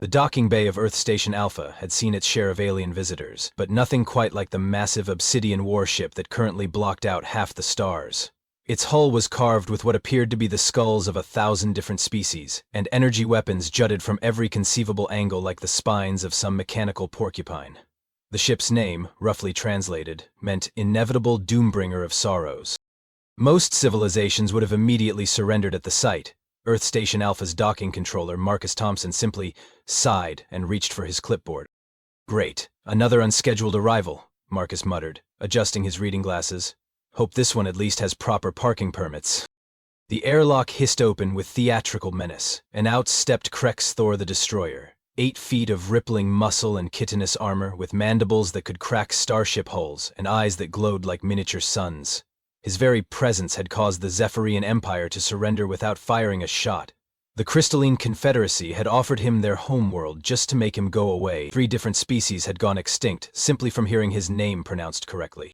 The docking bay of Earth Station Alpha had seen its share of alien visitors, but nothing quite like the massive obsidian warship that currently blocked out half the stars. Its hull was carved with what appeared to be the skulls of 1,000 different species, and energy weapons jutted from every conceivable angle like the spines of some mechanical porcupine. The ship's name, roughly translated, meant inevitable doombringer of sorrows. Most civilizations would have immediately surrendered at the sight. Earth Station Alpha's docking controller, Marcus Thompson, simply sighed and reached for his clipboard. "Great. Another unscheduled arrival," Marcus muttered, adjusting his reading glasses. "Hope this one at least has proper parking permits." The airlock hissed open with theatrical menace, and out stepped Krex Thor the Destroyer, 8 feet of rippling muscle and chitinous armor, with mandibles that could crack starship hulls and eyes that glowed like miniature suns. His very presence had caused the Zephyrian Empire to surrender without firing a shot. The Crystalline Confederacy had offered him their homeworld just to make him go away. 3 different species had gone extinct simply from hearing his name pronounced correctly.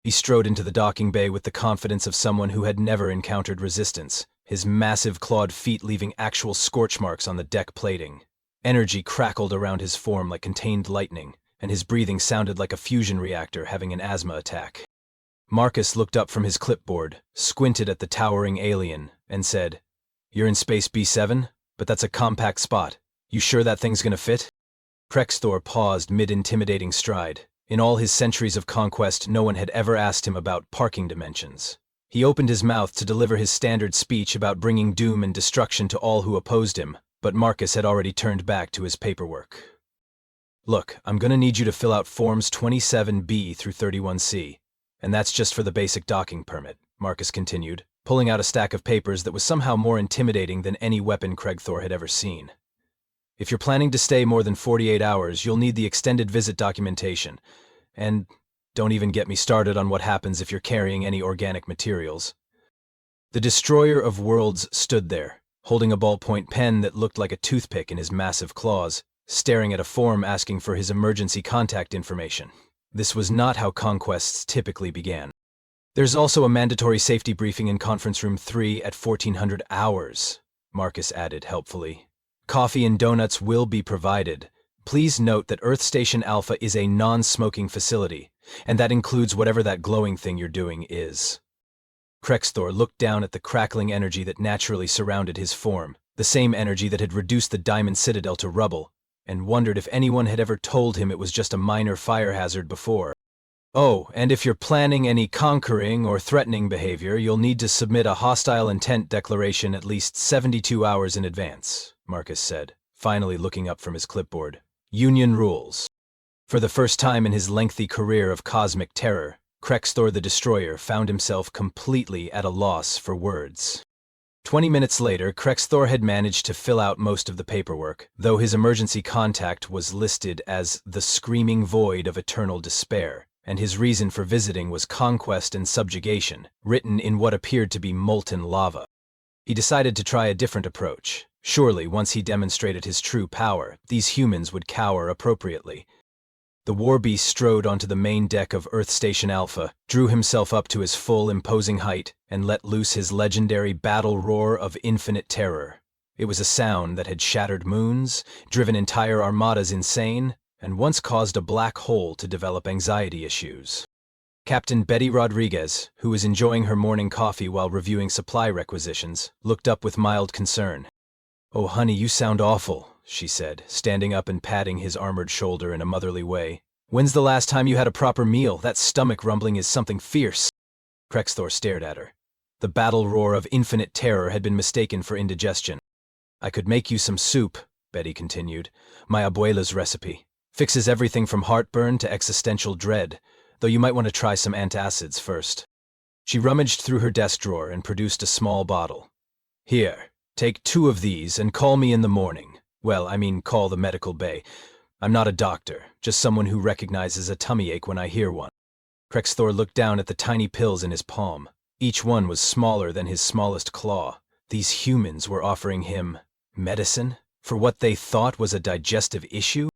He strode into the docking bay with the confidence of someone who had never encountered resistance, his massive clawed feet leaving actual scorch marks on the deck plating. Energy crackled around his form like contained lightning, and his breathing sounded like a fusion reactor having an asthma attack. Marcus looked up from his clipboard, squinted at the towering alien, and said, "You're in space B7, but that's a compact spot. You sure that thing's gonna fit?" Krex Thor paused mid-intimidating stride. In all his centuries of conquest, no one had ever asked him about parking dimensions. He opened his mouth to deliver his standard speech about bringing doom and destruction to all who opposed him, but Marcus had already turned back to his paperwork. "Look, I'm gonna need you to fill out forms 27B through 31C. And that's just for the basic docking permit," Marcus continued, pulling out a stack of papers that was somehow more intimidating than any weapon Krex Thor had ever seen. "If you're planning to stay more than 48 hours, you'll need the extended visit documentation. And don't even get me started on what happens if you're carrying any organic materials." The Destroyer of Worlds stood there, holding a ballpoint pen that looked like a toothpick in his massive claws, staring at a form asking for his emergency contact information. This was not how conquests typically began. "There's also a mandatory safety briefing in Conference Room 3 at 1400 hours, Marcus added helpfully. "Coffee and donuts will be provided. Please note that Earth Station Alpha is a non-smoking facility, and that includes whatever that glowing thing you're doing is." Krex Thor looked down at the crackling energy that naturally surrounded his form, the same energy that had reduced the Diamond Citadel to rubble, and wondered if anyone had ever told him it was just a minor fire hazard before. "Oh, and if you're planning any conquering or threatening behavior, you'll need to submit a hostile intent declaration at least 72 hours in advance," Marcus said, finally looking up from his clipboard. "Union rules." For the first time in his lengthy career of cosmic terror, Krex Thor the Destroyer found himself completely at a loss for words. 20 minutes later, Krex Thor had managed to fill out most of the paperwork, though his emergency contact was listed as the Screaming Void of Eternal Despair, and his reason for visiting was conquest and subjugation, written in what appeared to be molten lava. He decided to try a different approach. Surely, once he demonstrated his true power, these humans would cower appropriately. The warbeast strode onto the main deck of Earth Station Alpha, drew himself up to his full imposing height, and let loose his legendary battle roar of infinite terror. It was a sound that had shattered moons, driven entire armadas insane, and once caused a black hole to develop anxiety issues. Captain Betty Rodriguez, who was enjoying her morning coffee while reviewing supply requisitions, looked up with mild concern. "Oh, honey, you sound awful," she said, standing up and patting his armored shoulder in a motherly way. "When's the last time you had a proper meal? That stomach rumbling is something fierce." Krex Thor stared at her. The battle roar of infinite terror had been mistaken for indigestion. "I could make you some soup," Betty continued. "My abuela's recipe. Fixes everything from heartburn to existential dread, though you might want to try some antacids first." She rummaged through her desk drawer and produced a small bottle. "Here, take 2 of these and call me in the morning. Well, I mean call the medical bay. I'm not a doctor, just someone who recognizes a tummy ache when I hear one." Krex Thor looked down at the tiny pills in his palm. Each one was smaller than his smallest claw. These humans were offering him medicine for what they thought was a digestive issue?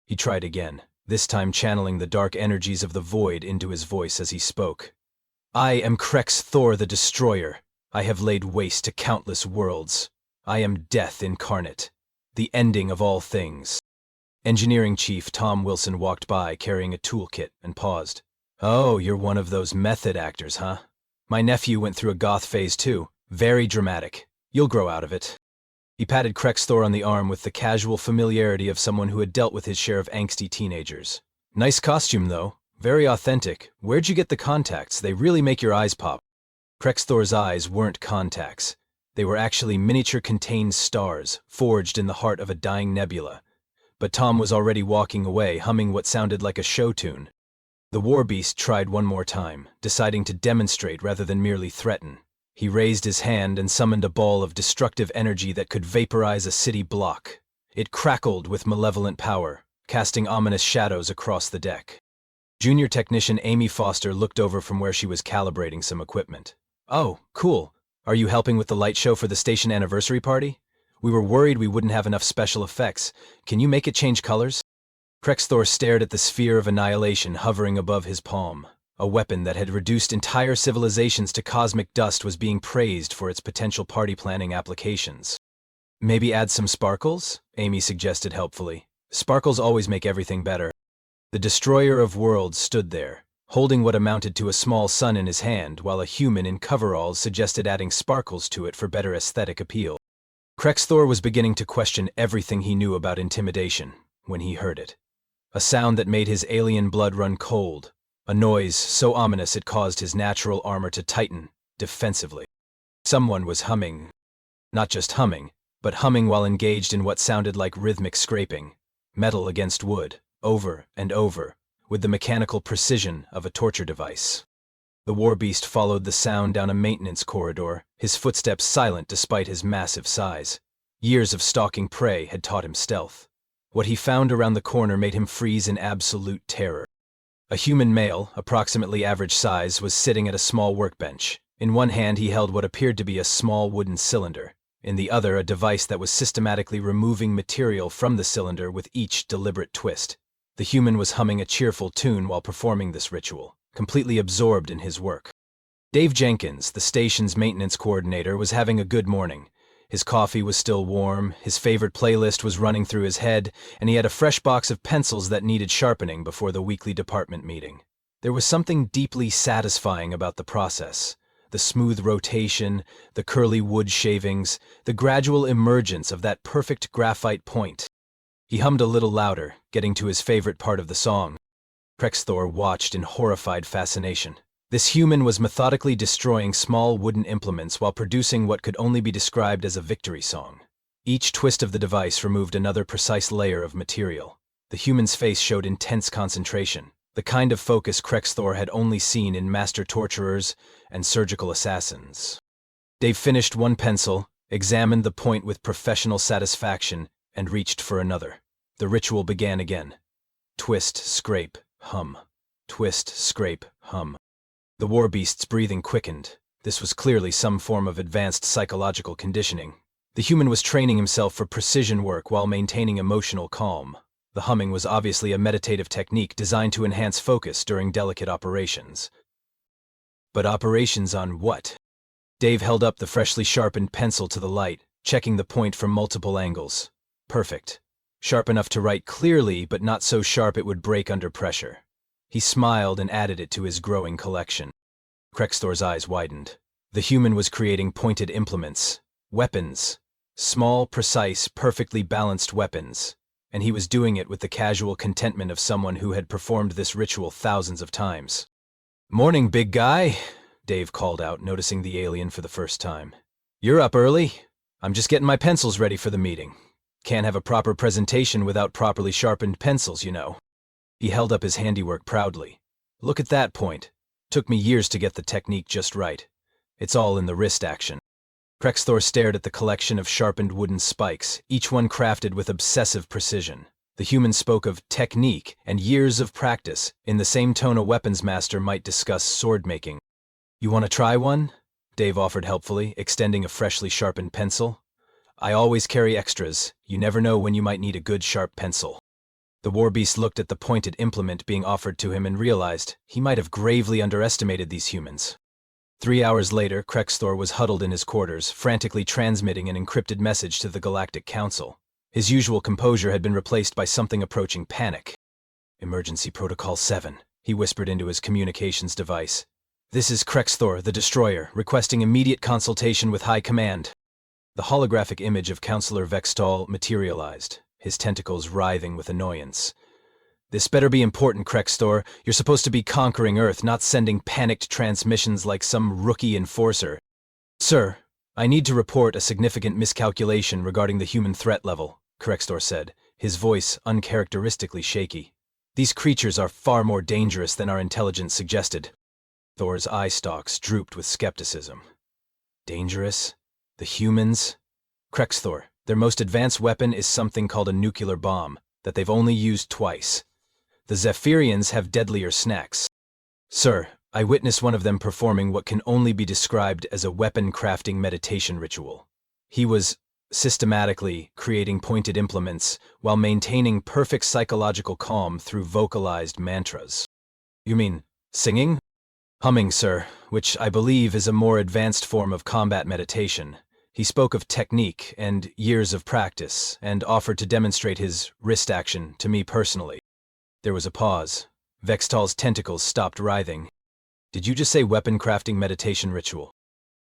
He tried again, this time channeling the dark energies of the void into his voice as he spoke. "I am Krex Thor the Destroyer. I have laid waste to countless worlds. I am death incarnate. The ending of all things. Engineering Chief Tom Wilson walked by carrying a toolkit and paused. Oh, you're one of those method actors, huh? My nephew went through a goth phase too. Very dramatic. You'll grow out of it. He patted Krexthor on the arm with the casual familiarity of someone who had dealt with his share of angsty teenagers. Nice costume, though. Very authentic. Where'd you get the contacts? They really make your eyes pop. Krexthor's eyes weren't contacts. They were actually miniature contained stars, forged in the heart of a dying nebula. But Tom was already walking away, humming what sounded like a show tune. The war beast tried one more time, deciding to demonstrate rather than merely threaten. He raised his hand and summoned a ball of destructive energy that could vaporize a city block. It crackled with malevolent power, casting ominous shadows across the deck. Junior technician Amy Foster looked over from where she was calibrating some equipment. Oh, cool. Are you helping with the light show for the station anniversary party? We were worried we wouldn't have enough special effects. Can you make it change colors? Krexthor stared at the sphere of annihilation hovering above his palm. A weapon that had reduced entire civilizations to cosmic dust was being praised for its potential party planning applications. Maybe add some sparkles? Amy suggested helpfully. Sparkles always make everything better. The destroyer of worlds stood there, holding what amounted to a small sun in his hand, while a human in coveralls suggested adding sparkles to it for better aesthetic appeal. Krexthor was beginning to question everything he knew about intimidation when he heard it. A sound that made his alien blood run cold. A noise so ominous it caused his natural armor to tighten, defensively. Someone was humming. Not just humming, but humming while engaged in what sounded like rhythmic scraping. Metal against wood, over and over, with the mechanical precision of a torture device. The war beast followed the sound down a maintenance corridor, his footsteps silent despite his massive size. Years of stalking prey had taught him stealth. What he found around the corner made him freeze in absolute terror. A human male, approximately average size, was sitting at a small workbench. In one hand he held what appeared to be a small wooden cylinder. In the other, a device that was systematically removing material from the cylinder with each deliberate twist. The human was humming a cheerful tune while performing this ritual, completely absorbed in his work. Dave Jenkins, the station's maintenance coordinator, was having a good morning. His coffee was still warm, his favorite playlist was running through his head, and he had a fresh box of pencils that needed sharpening before the weekly department meeting. There was something deeply satisfying about the process. The smooth rotation, the curly wood shavings, the gradual emergence of that perfect graphite point. He hummed a little louder, getting to his favorite part of the song. Krexthor watched in horrified fascination. This human was methodically destroying small wooden implements while producing what could only be described as a victory song. Each twist of the device removed another precise layer of material. The human's face showed intense concentration, the kind of focus Krexthor had only seen in master torturers and surgical assassins. Dave finished one pencil, examined the point with professional satisfaction, and reached for another. The ritual began again. Twist, scrape, hum. Twist, scrape, hum. The war beast's breathing quickened. This was clearly some form of advanced psychological conditioning. The human was training himself for precision work while maintaining emotional calm. The humming was obviously a meditative technique designed to enhance focus during delicate operations. But operations on what? Dave held up the freshly sharpened pencil to the light, checking the point from multiple angles. Perfect. Sharp enough to write clearly, but not so sharp it would break under pressure. He smiled and added it to his growing collection. Krexthor's eyes widened. The human was creating pointed implements. Weapons. Small, precise, perfectly balanced weapons. And he was doing it with the casual contentment of someone who had performed this ritual thousands of times. "Morning, big guy," Dave called out, noticing the alien for the first time. "You're up early. I'm just getting my pencils ready for the meeting. Can't have a proper presentation without properly sharpened pencils, you know." He held up his handiwork proudly. "Look at that point. Took me years to get the technique just right. It's all in the wrist action." Krexthor stared at the collection of sharpened wooden spikes, each one crafted with obsessive precision. The human spoke of technique and years of practice in the same tone a weapons master might discuss sword making. "You want to try one?" Dave offered helpfully, extending a freshly sharpened pencil. "I always carry extras. You never know when you might need a good sharp pencil." The war beast looked at the pointed implement being offered to him and realized he might have gravely underestimated these humans. 3 hours later, Krexthor was huddled in his quarters, frantically transmitting an encrypted message to the Galactic Council. His usual composure had been replaced by something approaching panic. "Emergency Protocol 7, he whispered into his communications device. "This is Krexthor, the Destroyer, requesting immediate consultation with High Command." The holographic image of Counselor Vextal materialized, his tentacles writhing with annoyance. "This better be important, Krexthor. You're supposed to be conquering Earth, not sending panicked transmissions like some rookie enforcer." "Sir, I need to report a significant miscalculation regarding the human threat level," Krexthor said, his voice uncharacteristically shaky. "These creatures are far more dangerous than our intelligence suggested." Thor's eye stalks drooped with skepticism. "Dangerous? The humans?" "Krexthor, their most advanced weapon is something called a nuclear bomb, that they've only used twice. The Zephyrians have deadlier snacks." "Sir, I witnessed one of them performing what can only be described as a weapon-crafting meditation ritual. He was systematically creating pointed implements while maintaining perfect psychological calm through vocalized mantras." "You mean singing?" "Humming, sir, which I believe is a more advanced form of combat meditation. He spoke of technique and years of practice, and offered to demonstrate his wrist action to me personally." There was a pause. Vextal's tentacles stopped writhing. "Did you just say weapon-crafting meditation ritual?"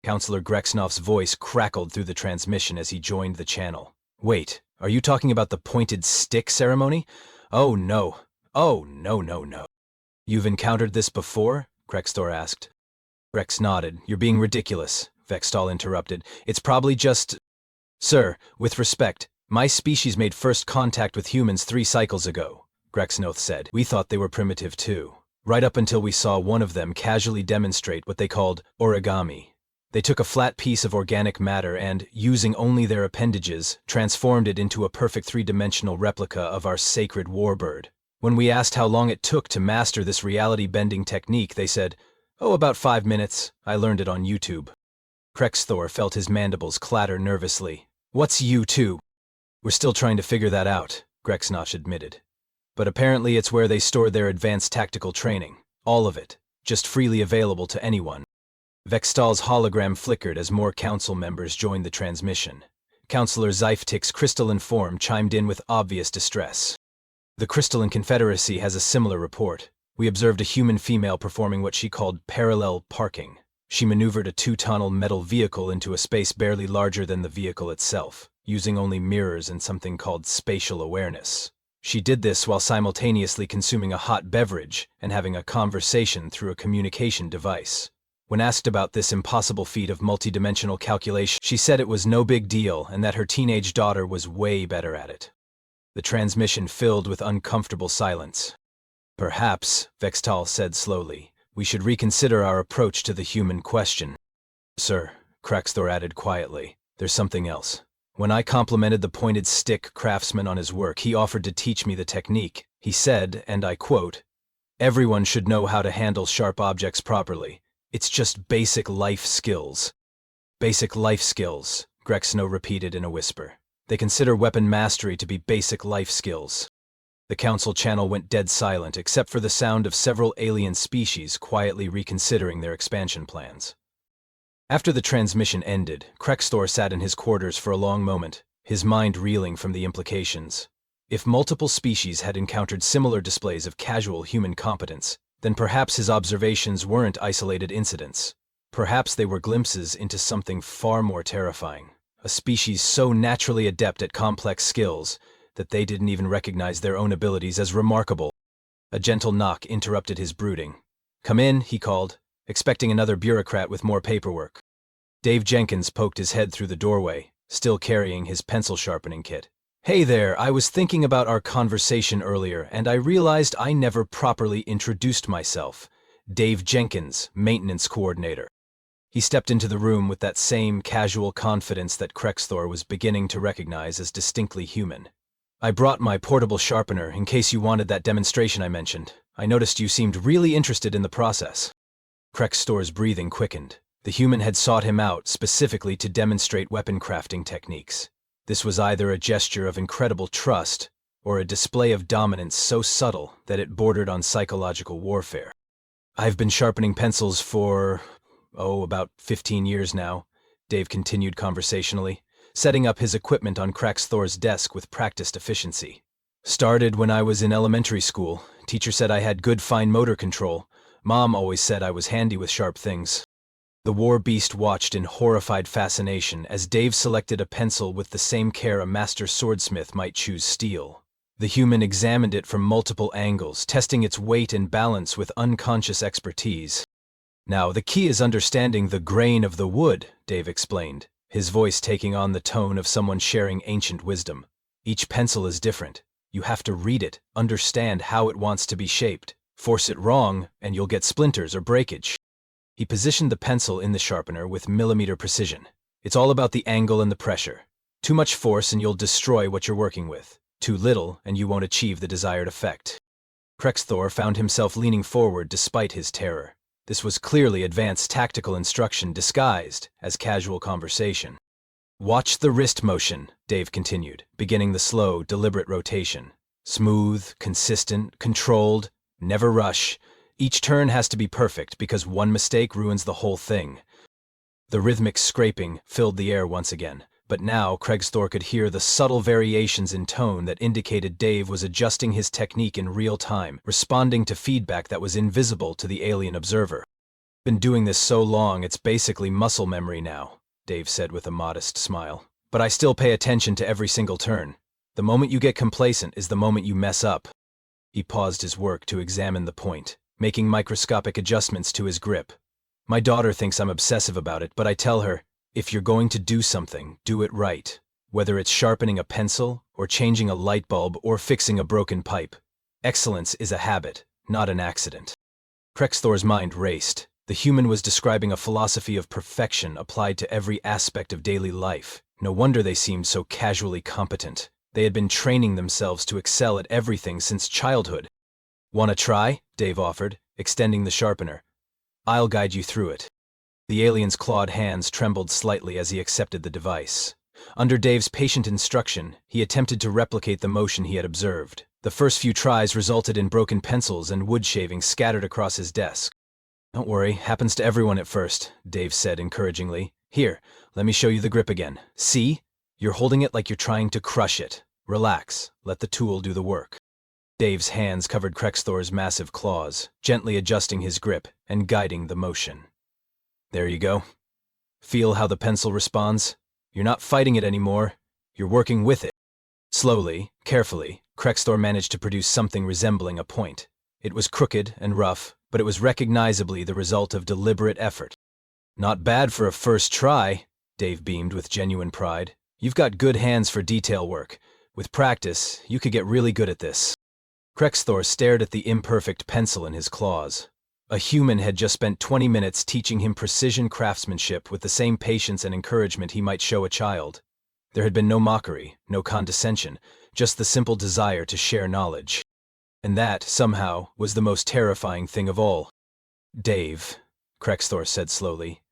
Counselor Grexnoff's voice crackled through the transmission as he joined the channel. "Wait, are you talking about the pointed stick ceremony? Oh, no. Oh, no, no, no." "You've encountered this before?" Krexthor asked. Grex nodded. "You're being ridiculous," Vextal interrupted. "It's probably just—" "Sir, with respect, my species made first contact with humans 3 cycles ago," Grexnoth said. "We thought they were primitive too, right up until we saw one of them casually demonstrate what they called origami. They took a flat piece of organic matter and, using only their appendages, transformed it into a perfect 3-dimensional replica of our sacred warbird. When we asked how long it took to master this reality-bending technique, they said, 'Oh, about 5 minutes. I learned it on YouTube.'" Krexthor felt his mandibles clatter nervously. "What's YouTube?" "We're still trying to figure that out," Grexnoff admitted. "But apparently it's where they store their advanced tactical training. All of it. Just freely available to anyone." Vextal's hologram flickered as more council members joined the transmission. Counselor Zyftik's crystalline form chimed in with obvious distress. "The Crystalline Confederacy has a similar report. We observed a human female performing what she called parallel parking. She maneuvered a 2-tunnel metal vehicle into a space barely larger than the vehicle itself, using only mirrors and something called spatial awareness. She did this while simultaneously consuming a hot beverage and having a conversation through a communication device. When asked about this impossible feat of multidimensional calculation, she said it was no big deal and that her teenage daughter was way better at it." The transmission filled with uncomfortable silence. "Perhaps," Vextal said slowly, "we should reconsider our approach to the human question." "Sir," Krexthor added quietly, "there's something else. When I complimented the pointed stick craftsman on his work, he offered to teach me the technique. He said, and I quote, 'Everyone should know how to handle sharp objects properly. It's just basic life skills.'" "Basic life skills," Grexno repeated in a whisper. "They consider weapon mastery to be basic life skills." The council channel went dead silent except for the sound of several alien species quietly reconsidering their expansion plans. After the transmission ended, Krexthor sat in his quarters for a long moment, his mind reeling from the implications. If multiple species had encountered similar displays of casual human competence, then perhaps his observations weren't isolated incidents. Perhaps they were glimpses into something far more terrifying, a species so naturally adept at complex skills that they didn't even recognize their own abilities as remarkable. A gentle knock interrupted his brooding. "Come in," he called, expecting another bureaucrat with more paperwork. Dave Jenkins poked his head through the doorway, still carrying his pencil sharpening kit. "Hey there, I was thinking about our conversation earlier, and I realized I never properly introduced myself. Dave Jenkins, maintenance coordinator." He stepped into the room with that same casual confidence that Krexthor was beginning to recognize as distinctly human. "I brought my portable sharpener in case you wanted that demonstration I mentioned. I noticed you seemed really interested in the process." Krexthor's breathing quickened. The human had sought him out specifically to demonstrate weapon crafting techniques. This was either a gesture of incredible trust or a display of dominance so subtle that it bordered on psychological warfare. "I've been sharpening pencils for, about 15 years now," Dave continued conversationally. setting up his equipment on Thor's desk with practiced efficiency. Started when I was in elementary school. Teacher said I had good fine motor control. Mom always said I was handy with sharp things. The war beast watched in horrified fascination as Dave selected a pencil with the same care a master swordsmith might choose steel. The human examined it from multiple angles, testing its weight and balance with unconscious expertise. Now, the key is understanding the grain of the wood, Dave explained, his voice taking on the tone of someone sharing ancient wisdom. Each pencil is different. You have to read it, understand how it wants to be shaped. Force it wrong, and you'll get splinters or breakage. He positioned the pencil in the sharpener with millimeter precision. It's all about the angle and the pressure. Too much force and you'll destroy what you're working with. Too little and you won't achieve the desired effect. Thor found himself leaning forward despite his terror. This was clearly advanced tactical instruction disguised as casual conversation. Watch the wrist motion, Dave continued, beginning the slow, deliberate rotation. Smooth, consistent, controlled, never rush. Each turn has to be perfect because one mistake ruins the whole thing. The rhythmic scraping filled the air once again, but now Thor could hear the subtle variations in tone that indicated Dave was adjusting his technique in real time, responding to feedback that was invisible to the alien observer. Been doing this so long it's basically muscle memory now, Dave said with a modest smile. But I still pay attention to every single turn. The moment you get complacent is the moment you mess up. He paused his work to examine the point, making microscopic adjustments to his grip. My daughter thinks I'm obsessive about it, but I tell her, if you're going to do something, do it right. Whether it's sharpening a pencil, or changing a light bulb, or fixing a broken pipe. Excellence is a habit, not an accident. Thor's mind raced. The human was describing a philosophy of perfection applied to every aspect of daily life. No wonder they seemed so casually competent. They had been training themselves to excel at everything since childhood. "Wanna try?" Dave offered, extending the sharpener. "I'll guide you through it." The alien's clawed hands trembled slightly as he accepted the device. Under Dave's patient instruction, he attempted to replicate the motion he had observed. The first few tries resulted in broken pencils and wood shavings scattered across his desk. "Don't worry, happens to everyone at first," Dave said encouragingly. "Here, let me show you the grip again. See? You're holding it like you're trying to crush it. Relax, let the tool do the work." Dave's hands covered Thor's massive claws, gently adjusting his grip and guiding the motion. "There you go. Feel how the pencil responds? You're not fighting it anymore, you're working with it." Slowly, carefully, Thor managed to produce something resembling a point. It was crooked and rough, but it was recognizably the result of deliberate effort. "Not bad for a first try," Dave beamed with genuine pride. "You've got good hands for detail work. With practice, you could get really good at this." Thor stared at the imperfect pencil in his claws. A human had just spent 20 minutes teaching him precision craftsmanship with the same patience and encouragement he might show a child. There had been no mockery, no condescension, just the simple desire to share knowledge. And that, somehow, was the most terrifying thing of all. "Dave," Thor said slowly,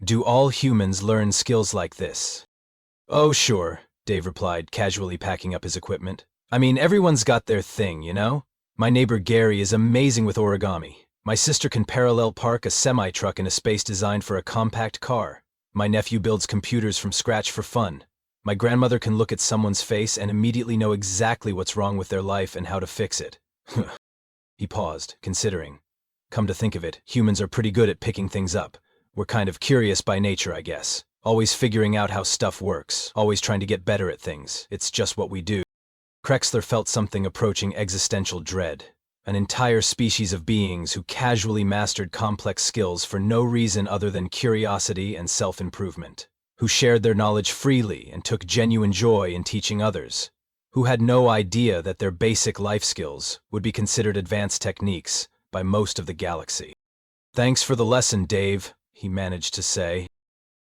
"do all humans learn skills like this?" "Oh, sure," Dave replied, casually packing up his equipment. "I mean, everyone's got their thing, you know? My neighbor Gary is amazing with origami. My sister can parallel park a semi-truck in a space designed for a compact car. My nephew builds computers from scratch for fun. My grandmother can look at someone's face and immediately know exactly what's wrong with their life and how to fix it." He paused, considering. "Come to think of it, humans are pretty good at picking things up. We're kind of curious by nature, I guess. Always figuring out how stuff works, always trying to get better at things. It's just what we do." Thor felt something approaching existential dread. An entire species of beings who casually mastered complex skills for no reason other than curiosity and self-improvement. Who shared their knowledge freely and took genuine joy in teaching others. Who had no idea that their basic life skills would be considered advanced techniques by most of the galaxy. "Thanks for the lesson, Dave," he managed to say.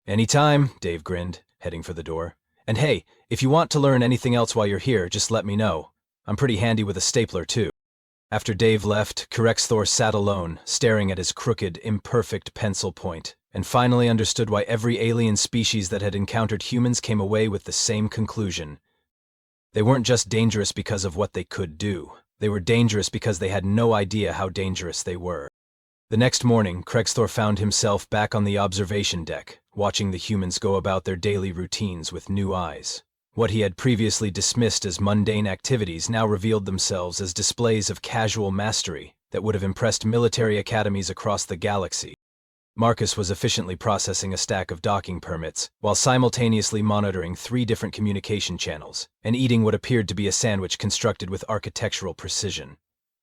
"Anytime," Dave grinned, heading for the door. "And hey, if you want to learn anything else while you're here, just let me know. I'm pretty handy with a stapler, too." After Dave left, Thor sat alone, staring at his crooked, imperfect pencil point, and finally understood why every alien species that had encountered humans came away with the same conclusion. They weren't just dangerous because of what they could do. They were dangerous because they had no idea how dangerous they were. The next morning, Thor found himself back on the observation deck, watching the humans go about their daily routines with new eyes. What he had previously dismissed as mundane activities now revealed themselves as displays of casual mastery that would have impressed military academies across the galaxy. Marcus was efficiently processing a stack of docking permits, while simultaneously monitoring 3 different communication channels, and eating what appeared to be a sandwich constructed with architectural precision.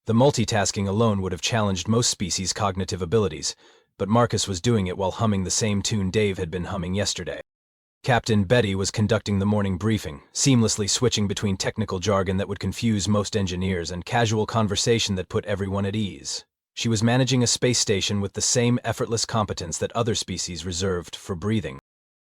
The multitasking alone would have challenged most species' cognitive abilities, but Marcus was doing it while humming the same tune Dave had been humming yesterday. Captain Betty was conducting the morning briefing, seamlessly switching between technical jargon that would confuse most engineers and casual conversation that put everyone at ease. She was managing a space station with the same effortless competence that other species reserved for breathing.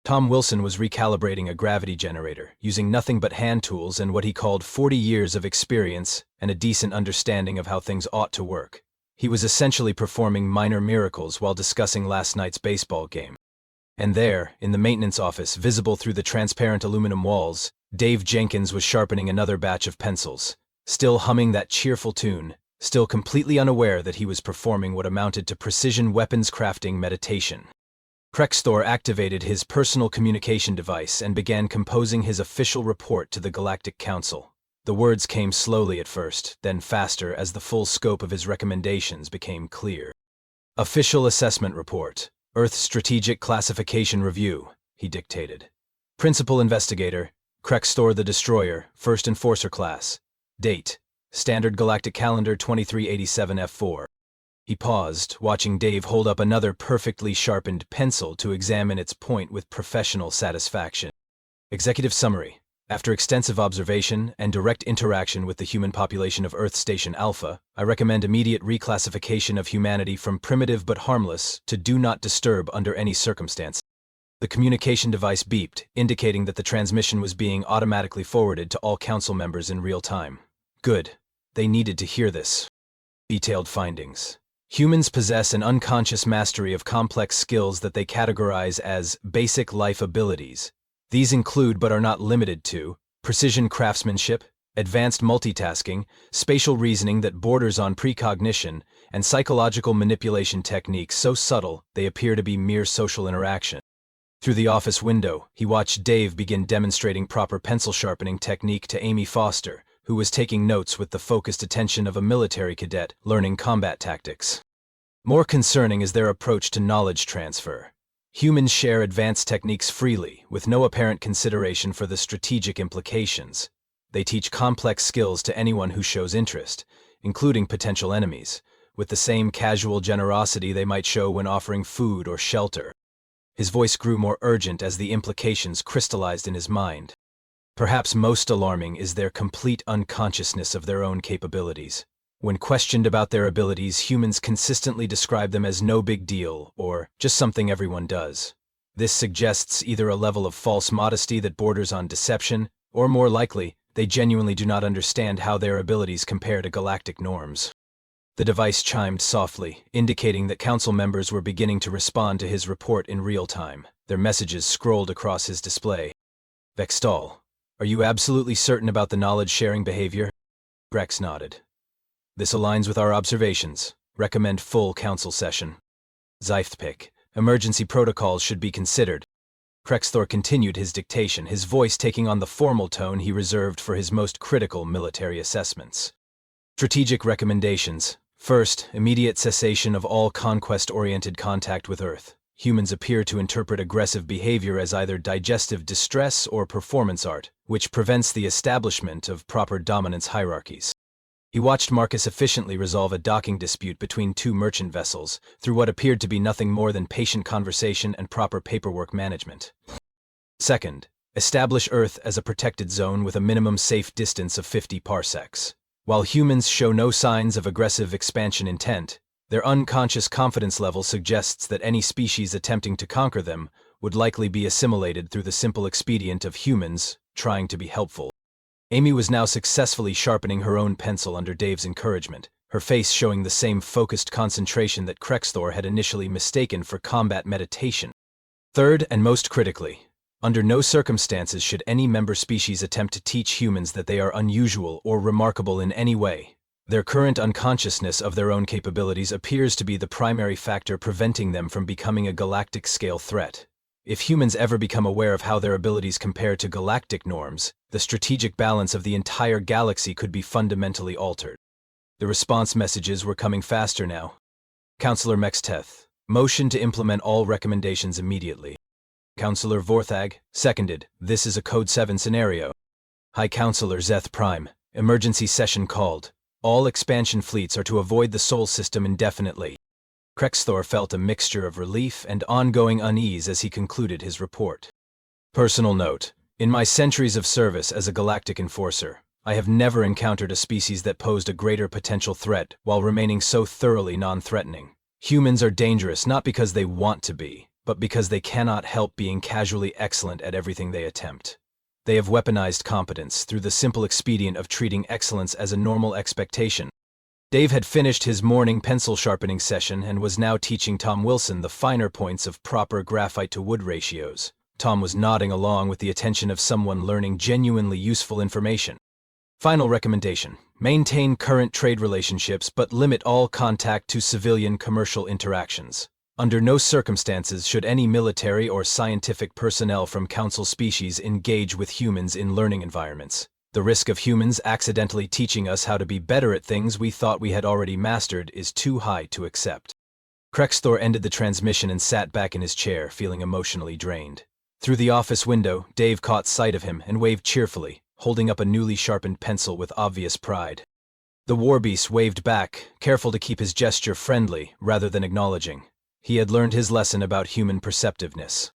Tom Wilson was recalibrating a gravity generator, using nothing but hand tools and what he called 40 years of experience and a decent understanding of how things ought to work. He was essentially performing minor miracles while discussing last night's baseball game. And there, in the maintenance office, visible through the transparent aluminum walls, Dave Jenkins was sharpening another batch of pencils, still humming that cheerful tune, still completely unaware that he was performing what amounted to precision weapons crafting meditation. Krexthor activated his personal communication device and began composing his official report to the Galactic Council. The words came slowly at first, then faster as the full scope of his recommendations became clear. Official Assessment Report. Earth Strategic Classification Review, he dictated. Principal Investigator, Krexthor the Destroyer, First Enforcer Class. Date, Standard Galactic Calendar 2387 F4. He paused, watching Dave hold up another perfectly sharpened pencil to examine its point with professional satisfaction. Executive Summary. After extensive observation and direct interaction with the human population of Earth Station Alpha, I recommend immediate reclassification of humanity from primitive but harmless to do not disturb under any circumstance. The communication device beeped, indicating that the transmission was being automatically forwarded to all council members in real time. Good. They needed to hear this. Detailed findings. Humans possess an unconscious mastery of complex skills that they categorize as basic life abilities. These include but are not limited to precision craftsmanship, advanced multitasking, spatial reasoning that borders on precognition, and psychological manipulation techniques so subtle they appear to be mere social interaction. Through the office window, he watched Dave begin demonstrating proper pencil sharpening technique to Amy Foster, who was taking notes with the focused attention of a military cadet learning combat tactics. More concerning is their approach to knowledge transfer. Humans share advanced techniques freely, with no apparent consideration for the strategic implications. They teach complex skills to anyone who shows interest, including potential enemies, with the same casual generosity they might show when offering food or shelter. His voice grew more urgent as the implications crystallized in his mind. Perhaps most alarming is their complete unconsciousness of their own capabilities. When questioned about their abilities, humans consistently describe them as no big deal or just something everyone does. This suggests either a level of false modesty that borders on deception, or more likely, they genuinely do not understand how their abilities compare to galactic norms. The device chimed softly, indicating that council members were beginning to respond to his report in real time. Their messages scrolled across his display. Vextal, are you absolutely certain about the knowledge-sharing behavior? Grex nodded. This aligns with our observations. Recommend full council session. Zythpik, emergency protocols should be considered. Krexthor continued his dictation, his voice taking on the formal tone he reserved for his most critical military assessments. Strategic recommendations. First, immediate cessation of all conquest-oriented contact with Earth. Humans appear to interpret aggressive behavior as either digestive distress or performance art, which prevents the establishment of proper dominance hierarchies. He watched Marcus efficiently resolve a docking dispute between 2 merchant vessels through what appeared to be nothing more than patient conversation and proper paperwork management. Second, establish Earth as a protected zone with a minimum safe distance of 50 parsecs. While humans show no signs of aggressive expansion intent, their unconscious confidence level suggests that any species attempting to conquer them would likely be assimilated through the simple expedient of humans trying to be helpful. Amy was now successfully sharpening her own pencil under Dave's encouragement, her face showing the same focused concentration that Krexthor had initially mistaken for combat meditation. Third, and most critically, under no circumstances should any member species attempt to teach humans that they are unusual or remarkable in any way. Their current unconsciousness of their own capabilities appears to be the primary factor preventing them from becoming a galactic-scale threat. If humans ever become aware of how their abilities compare to galactic norms, the strategic balance of the entire galaxy could be fundamentally altered. The response messages were coming faster now. Counselor Mexteth, motion to implement all recommendations immediately. Counselor Vorthag, seconded, this is a Code 7 scenario. High Counselor Zeth Prime, emergency session called. All expansion fleets are to avoid the Sol system indefinitely. Krexthor felt a mixture of relief and ongoing unease as he concluded his report. Personal note, in my centuries of service as a galactic enforcer, I have never encountered a species that posed a greater potential threat while remaining so thoroughly non-threatening. Humans are dangerous not because they want to be, but because they cannot help being casually excellent at everything they attempt. They have weaponized competence through the simple expedient of treating excellence as a normal expectation. Dave had finished his morning pencil sharpening session and was now teaching Tom Wilson the finer points of proper graphite-to-wood ratios. Tom was nodding along with the attention of someone learning genuinely useful information. Final recommendation: maintain current trade relationships but limit all contact to civilian commercial interactions. Under no circumstances should any military or scientific personnel from Council species engage with humans in learning environments. The risk of humans accidentally teaching us how to be better at things we thought we had already mastered is too high to accept. Krexthor ended the transmission and sat back in his chair, feeling emotionally drained. Through the office window, Dave caught sight of him and waved cheerfully, holding up a newly sharpened pencil with obvious pride. The warbeast waved back, careful to keep his gesture friendly rather than acknowledging. He had learned his lesson about human perceptiveness.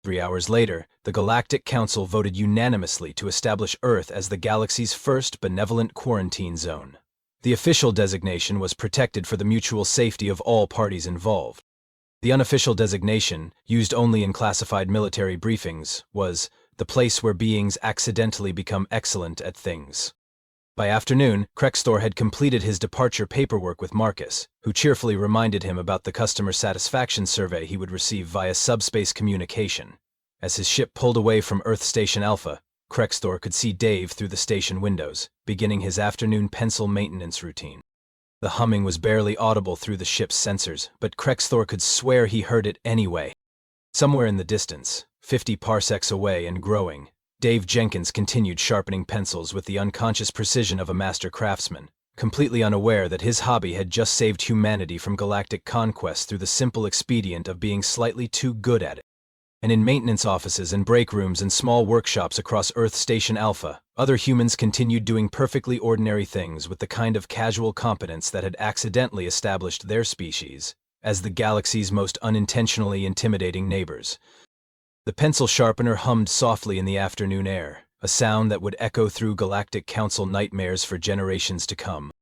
3 hours later, the Galactic Council voted unanimously to establish Earth as the galaxy's first benevolent quarantine zone. The official designation was protected for the mutual safety of all parties involved. The unofficial designation, used only in classified military briefings, was the place where beings accidentally become excellent at things. By afternoon, Krexthor had completed his departure paperwork with Marcus, who cheerfully reminded him about the customer satisfaction survey he would receive via subspace communication. As his ship pulled away from Earth Station Alpha, Krexthor could see Dave through the station windows, beginning his afternoon pencil maintenance routine. The humming was barely audible through the ship's sensors, but Krexthor could swear he heard it anyway. Somewhere in the distance, 50 parsecs away and growing, Dave Jenkins continued sharpening pencils with the unconscious precision of a master craftsman, completely unaware that his hobby had just saved humanity from galactic conquest through the simple expedient of being slightly too good at it. And in maintenance offices and break rooms and small workshops across Earth Station Alpha, other humans continued doing perfectly ordinary things with the kind of casual competence that had accidentally established their species as the galaxy's most unintentionally intimidating neighbors. The pencil sharpener hummed softly in the afternoon air, a sound that would echo through Galactic Council nightmares for generations to come.